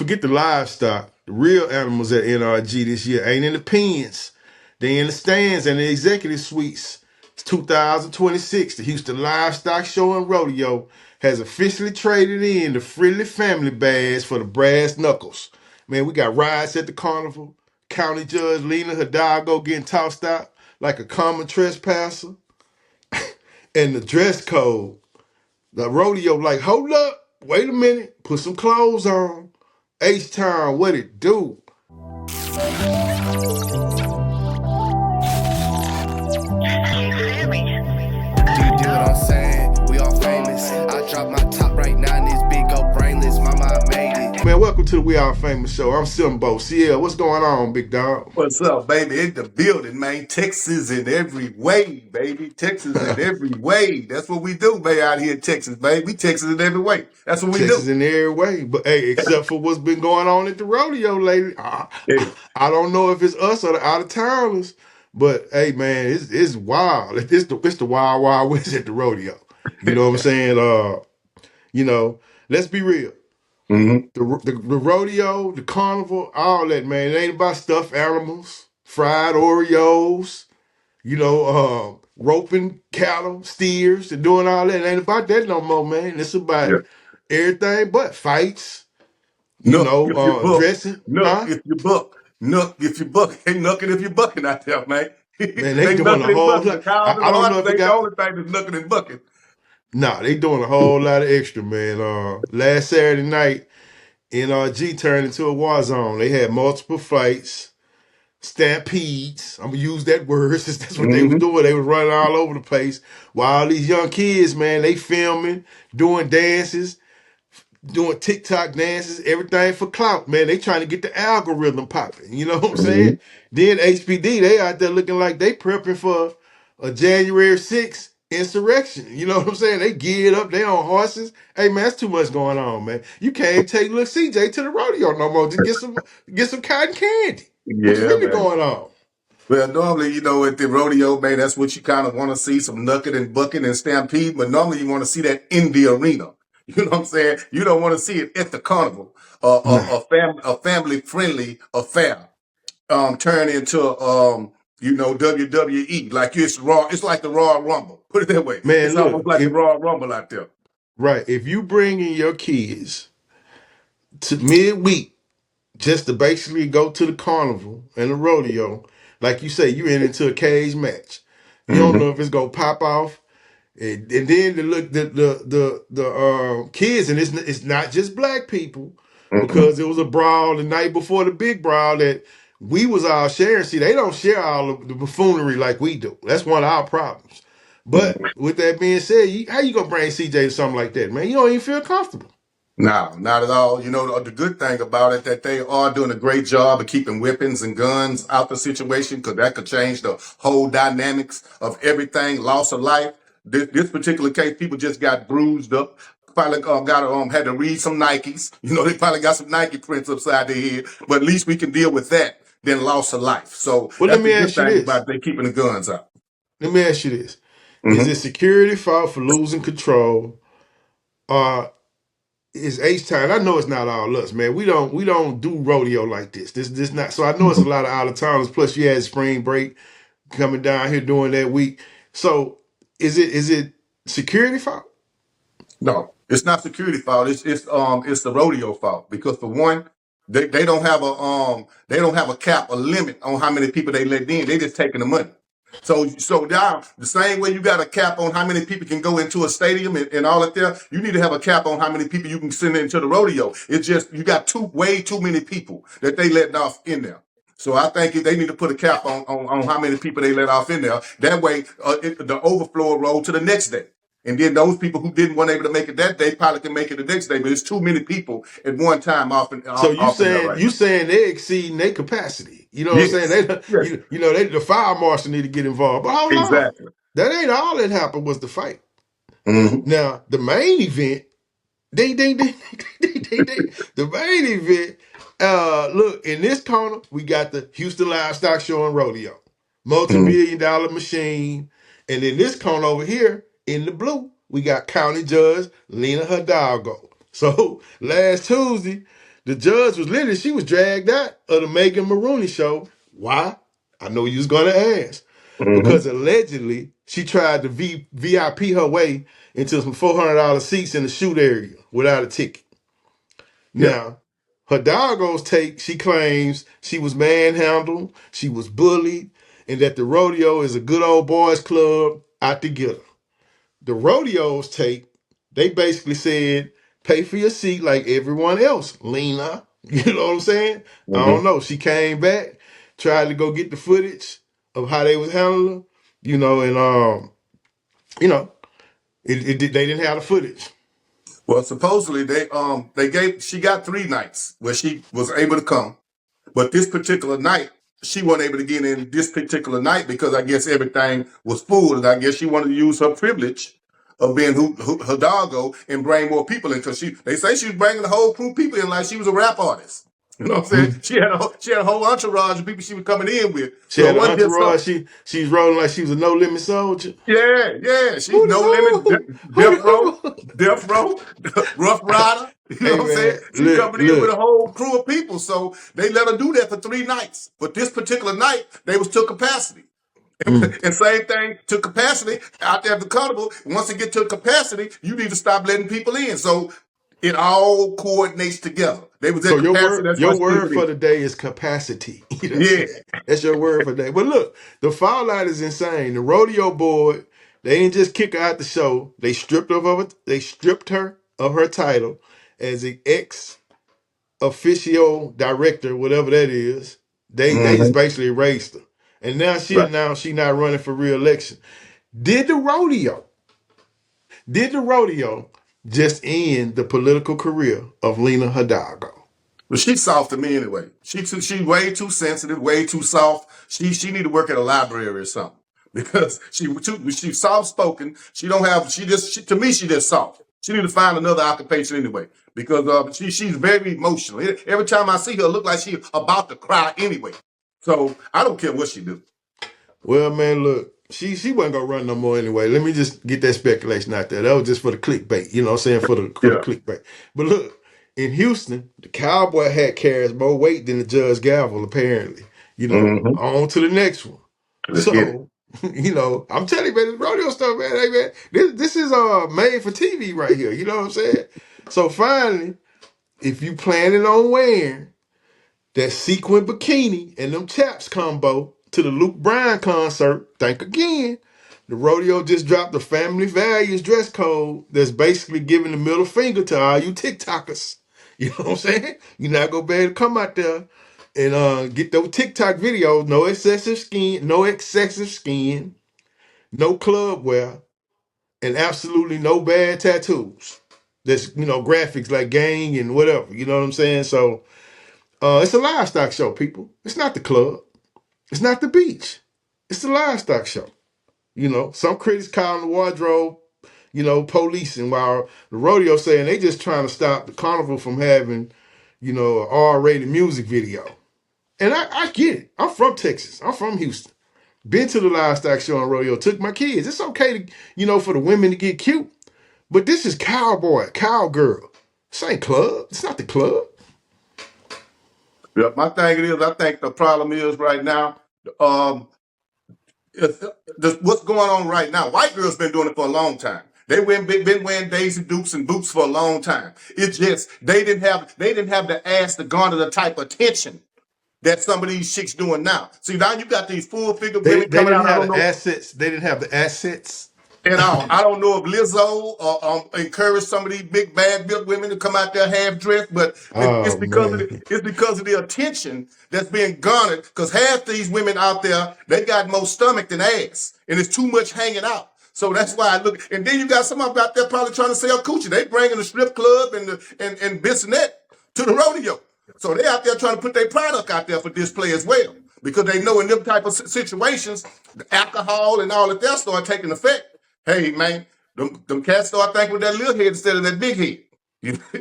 forget the livestock. The real animals at NRG this year ain't in the pens. They in the stands and the executive suites. It's 2026. The Houston Livestock Show and Rodeo has officially traded in the Friendly Family Badge for the brass knuckles. Man, we got rides at the carnival. County Judge Lena Hidalgo getting tossed out like a common trespasser. And the dress code. The rodeo, like, hold up, wait a minute, put some clothes on. H-Town, what it do? Do you dig what I'm saying? We all famous. I drop my top right now and this big old brainless. Mama, I made it. Man, welcome to the We Are Famous Show. I'm Simbo. CL, what's going on, big dog? What's up, baby? In the building, man. Texas in every way, baby. Texas in every way. That's what we do, baby, out here in Texas, baby. We Texas in every way. That's what we Texas do. in every way. But hey, except for what's been going on at the rodeo lately. Hey, I don't know if it's us or the out of towners, but hey, man, it's wild. It's the wild, wild west at the rodeo. You know what I'm saying? You know, let's be real. mm-hmm. The rodeo, the carnival, all that, man. It ain't about stuffed animals, fried Oreos, roping cattle, steers, and doing all that. It ain't about that no more, man. It's about Yeah. everything but fights, Nook, if you buck. dressing, Nook, huh? if you buck. Nook, if you buck. Ain't nooking if you bucking out there, man. Man, they They doing a knucking and whole bucking. lot. The cows and I the don't know horses if it ain't the got. only thing that's knucking and bucking. Nah, they doing a whole lot of extra, man. Last Saturday night, NRG turned into a war zone. They had multiple fights. Stampedes. I'm gonna use that word since that's what they was Mm-hmm. doing. They was running all over the place. While these young kids, man, they filming, doing dances, doing TikTok dances, everything for clout, man. They trying to get the algorithm popping. You know what I'm Mm-hmm. saying? Then HPD, they out there looking like they prepping for a January 6th insurrection. You know what I'm saying? They geared up, they on horses. Hey man, that's too much going on, man. You can't take little CJ to the rodeo no more. Just get some cotton candy. What's Yeah, really man. going on? Well, normally, at the rodeo, man, that's what you kind of want to see, some knucking and bucking and stampede. But normally you want to see that in the arena. You know what I'm saying? You don't want to see it at the carnival. Nah. A family-friendly affair turn into, WWE. Like it's raw. It's like the Royal Rumble. Put it that way. Man, It's almost look, like the Royal Rumble out there. right, if you bring in your kids to midweek just to basically go to the carnival and the rodeo, like you say, you into a cage match. You don't Mm-hmm. know if it's gonna pop off, and then the kids, and it's not just black people, Mm-mm. because it was a brawl the night before the big brawl that we was all sharing. See, they don't share all of the buffoonery like we do. That's one of our problems. But with that being said, how you gonna bring CJ to something like that, man? You don't even feel comfortable. No, not at all. The good thing about it that they are doing a great job of keeping weapons and guns out the situation because that could change the whole dynamics of everything. Loss of life. This particular case, people just got bruised up. Probably got had to read some Nikes. They probably got some Nike prints upside their head. But at least we can deal with that than loss of life. So Well, let that's the me good ask you thing this. about they keeping the guns out. Let me ask you this. Is Hmm. it security fault for losing control? Or is H-Town? I know it's not all us, man. We don't do rodeo like this. This not, so I know it's a lot of out of towners. Plus you had spring break coming down here during that week. So is it security fault? No, it's not security fault. It's the rodeo fault because for one, they don't have a cap, a limit on how many people they let in. They just taking the money. So now the same way you got a cap on how many people can go into a stadium and all that there, you need to have a cap on how many people you can send into the rodeo. It's just you got way too many people that they letting off in there. So I think they need to put a cap on how many people they let off in there. That way, the overflow will roll to the next day. And then those people who didn't want able to make it that day probably can make it the next day. But it's too many people at one time So off in there right you now. saying they exceeding their capacity? You know what I'm saying? Yes. Yes. The fire marshal need to get involved. But hold on, Exactly. that ain't all that happened was the fight. Hmm. Now the main event, the main event. Look, in this corner we got the Houston Livestock Show and Rodeo, Hmm. multi-million-dollar machine, and in this corner over here in the blue we got County Judge Lena Hidalgo. So last Tuesday, The judge was literally, she was dragged out of the Megan Maroney show. Why? I know you was gonna ask. Mm-hmm. Because allegedly she tried to VIP her way into some $400 seats in the shoot area without a ticket. Yeah. Now, Hidalgo's take, she claims she was manhandled, she was bullied, and that the rodeo is a good old boys club out to get her. The rodeo's take, they basically said, pay for your seat like everyone else, Lena. You know what I'm saying? I Mm-hmm. don't know. She came back, tried to go get the footage of how they was handling her, and you know, they didn't have the footage. Well, supposedly she got 3 nights where she was able to come, but this particular night she wasn't able to get in this particular night because I guess everything was full, and I guess she wanted to use her privilege of being Hidalgo and bring more people in because they say she was bringing the whole crew of people in like she was a rap artist. You know what I'm saying? Mhm. She had a whole entourage of people she was coming in with. She So had it an wasn't just her. entourage. She's rolling like she was a no limit soldier. Yeah, yeah. She's Who no limit, death row, the death row, rough rider. You know Hey what I'm saying? man, She look, coming in with a look. whole crew of people. So they let her do that for 3 nights. But this particular night, they was to capacity. Mm. And same thing to capacity out there at the carnival. Once it get to capacity, you need to stop letting people in. So it all coordinates together. They was So at capacity. That's why your she couldn't word get for in. the day is capacity. You know what I'm Yeah. saying? That's your word for the day. But look, the fallout is insane. The rodeo board, they didn't just kick her out the show. They stripped her of her title as an ex officio director, whatever that is. They just Mm-hmm. basically erased her. And now she Right. announced she's not running for re-election. Did the rodeo Did the rodeo just end the political career of Lena Hidalgo? But she's soft to me anyway. She's way too sensitive, way too soft. She need to work at a library or something because she's soft spoken. She don't have to me she just soft. She need to find another occupation anyway because she's very emotional. Every time I see her, it look like she about to cry anyway. So I don't care what she do. Well, man, look, she wasn't gonna run no more anyway. Let me just get that speculation out there. That was just for the clickbait, you know what I'm saying? For the Yeah. clickbait. But look, in Houston, the cowboy hat carries more weight than the judge gavel, apparently. Mm-hmm. On to the next one. Let's get it. So, I'm telling you, man, this rodeo stuff, man, hey man, this is made for TV right here. You know what I'm saying? So finally, if you planning on wearing that sequin bikini and them chaps combo to the Luke Bryan concert, think again. The rodeo just dropped the family values dress code that's basically giving the middle finger to all you TikTokers. You know what I'm saying? You're not gonna be able to come out there and get those TikTok videos. No excessive skin, no club wear, and absolutely no bad tattoos. That's graphics like gang and whatever. You know what I'm saying? So it's a livestock show, people. It's not the club. It's not the beach. It's the livestock show. Some critics calling the wardrobe, policing, while the rodeo saying they just trying to stop the carnival from having, an R-rated music video. And I get it. I'm from Texas. I'm from Houston. Been to the livestock show and rodeo. Took my kids. It's okay to, for the women to get cute. But this is cowgirl. This ain't club. It's not the club. Yeah, my thing is, I think the problem is right now. Um, what's going on right now? White girls been doing it for a long time. Been wearing Daisy Dukes and boots for a long time. It's just they didn't have the ass to garner the type of attention that some of these chicks doing now. See, now you got these full figure They women they coming didn't out. I have don't the know assets. They didn't have the assets. at all. I don't know if Lizzo encouraged some of these big bad built women to come out there half dressed, but it's Oh because man. it's because of the attention that's being garnered. Because half these women out there, they got more stomach than ass, and it's too much hanging out. So that's why I look. And then you got some of them out there probably trying to sell coochie. They bringing the strip club and this and that to the rodeo. So they out there trying to put their product out there for display as well. Because they know in them type of situations, the alcohol and all of that start taking effect. Hey man, them cats start thinking with that little head instead of that big head.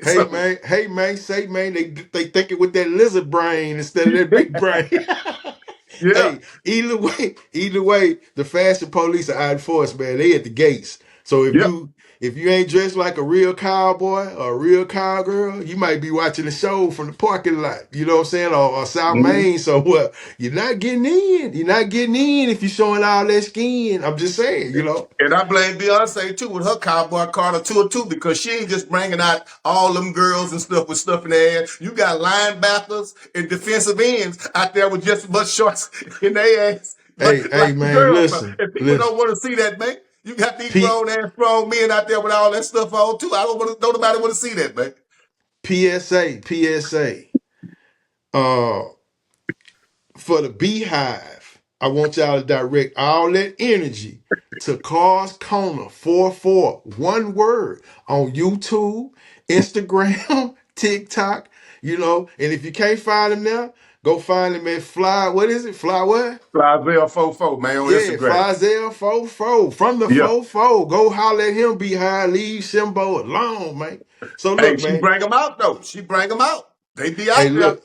So Hey man, say man, they think it with that lizard brain instead of that big brain. yeah, Hey, either way, the fashion police are out in force, man. They at the gates. So if yep. if you ain't dressed like a real cowboy or a real cowgirl, you might be watching the show from the parking lot. You know what I'm saying? Or South Mhm. Main. So what? You're not getting in. You're not getting in if you're showing all that skin. I'm just saying, you know. And I blame Beyonce too with her cowboy Carter tour too, because she ain't just bringing out all them girls and stuff with stuff in their ass. You got linebackers and defensive ends out there with just as much shorts in their ass, Hey, hey, like the man, girls. Man. listen, And people listen. don't want to see that, man. You got these P- grown ass strong men out there with all that stuff on too. I don't want to. Nobody want to see that, man. PSA, PSA. Uh, for the Beehive, I want y'all to direct all that energy to Cars Corner 44, one word, on YouTube, Instagram, TikTok, you know. And if you can't find him now, go find him at Fly. What is it? Fly what? Flysville 44, man, on Yeah, Instagram. Flyzel Fofo. From the Yeah. Fofo. Go holler at him, Beehive. Leave Simbo alone, man. So Hey, look, she man. bring them out though. She bring them out. They be Hey, out there look.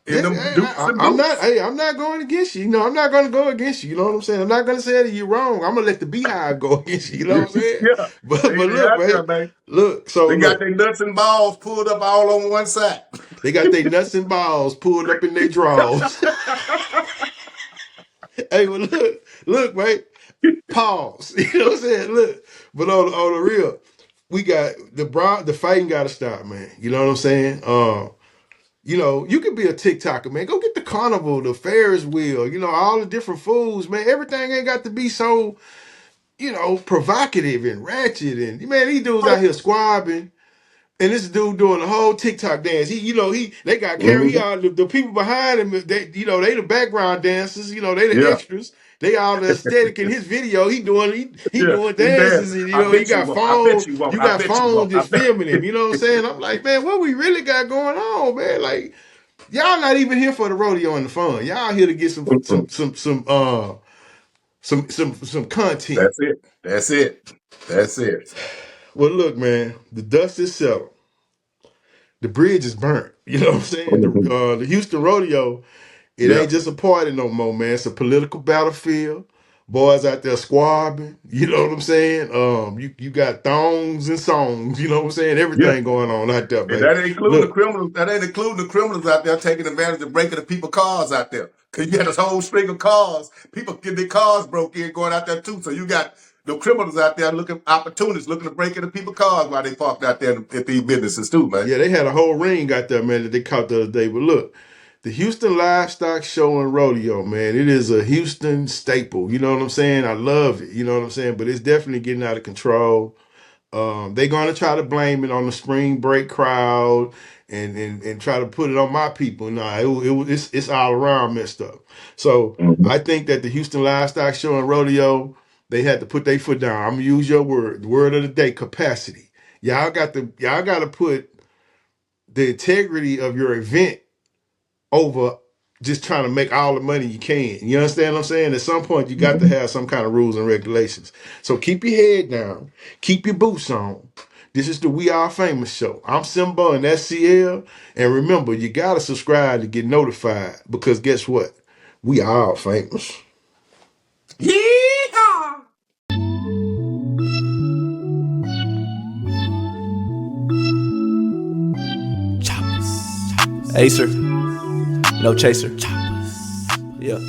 in Yeah, them hey, dukes and I'm not. boots. Hey, I'm not going against you. You know, I'm not going to go against you. You know what I'm saying? I'm not going to say that you're wrong. I'm gonna let the Beehive go against you. You know what I'm saying? Yeah, But they look, out man. there, man. Look. So They got look, their nuts and balls pulled up all on one side. they got their nuts and balls pulled up in their drawers. Hey, well, look, man. Pause. You know what I'm saying? Look, but on the real, we got the fighting got to stop, man. You know what I'm saying? You know, you could be a TikToker, man. Go get the carnival, the Ferris wheel, you know, all the different foods, man. Everything ain't got to be so, you know, provocative and ratchet. And man, these dudes out here squabbing. And this dude doing the whole TikTok dance. They got carry Mhm. all the people behind him. They the background dancers. You know, they the Yeah, extras. They all the aesthetic in his video. He yeah. doing He bad. dances, and you I know, bet you won't. I bet you won't. you I got bet you won't. phones I just bet. filming him. You know what I'm saying? I'm like, man, what we really got going on, man? Like, y'all not even here for the rodeo and the fun. Y'all here to get Mm-mm. some content. That's it. That's it. That's it. Well, look, man, the dust is settled. The bridge is burnt. You know what I'm saying? Mhm. The Houston rodeo, it Yeah, ain't just a party no more, man. It's a political battlefield. Boys out there squabbing. You know what I'm saying? You got thongs and songs. You know what I'm saying? yeah. Everything going on out there, And baby. that ain't including the Look, criminals. That ain't including the criminals out there taking advantage of breaking the people's cars out there. Cause you got this whole string of cars. People get their cars broke in going out there too. So you got the criminals out there looking opportunities, looking to break into people's cars while they parked out there at these businesses too, man. yeah, they had a whole ring out there, man, that they caught the other day. But look, the Houston Livestock Show and Rodeo, man, it is a Houston staple. You know what I'm saying? I love it. You know what I'm saying? But it's definitely getting out of control. They're gonna try to blame it on the spring break crowd and try to put it on my people. Nah, it's all around messed up. So Mhm. I think that the Houston Livestock Show and Rodeo, they had to put their foot down. I'm gonna use your word, the word of the day, capacity. Y'all got to put the integrity of your event over just trying to make all the money you can. You understand what I'm saying? At some point, you got to Mhm. have some kind of rules and regulations. So keep your head down, keep your boots on. This is the We Are Famous show. I'm Simba and that's CL. And remember, you got to subscribe to get notified because guess what? We are all famous. Yeehaw! Acer, no chaser. Yeah.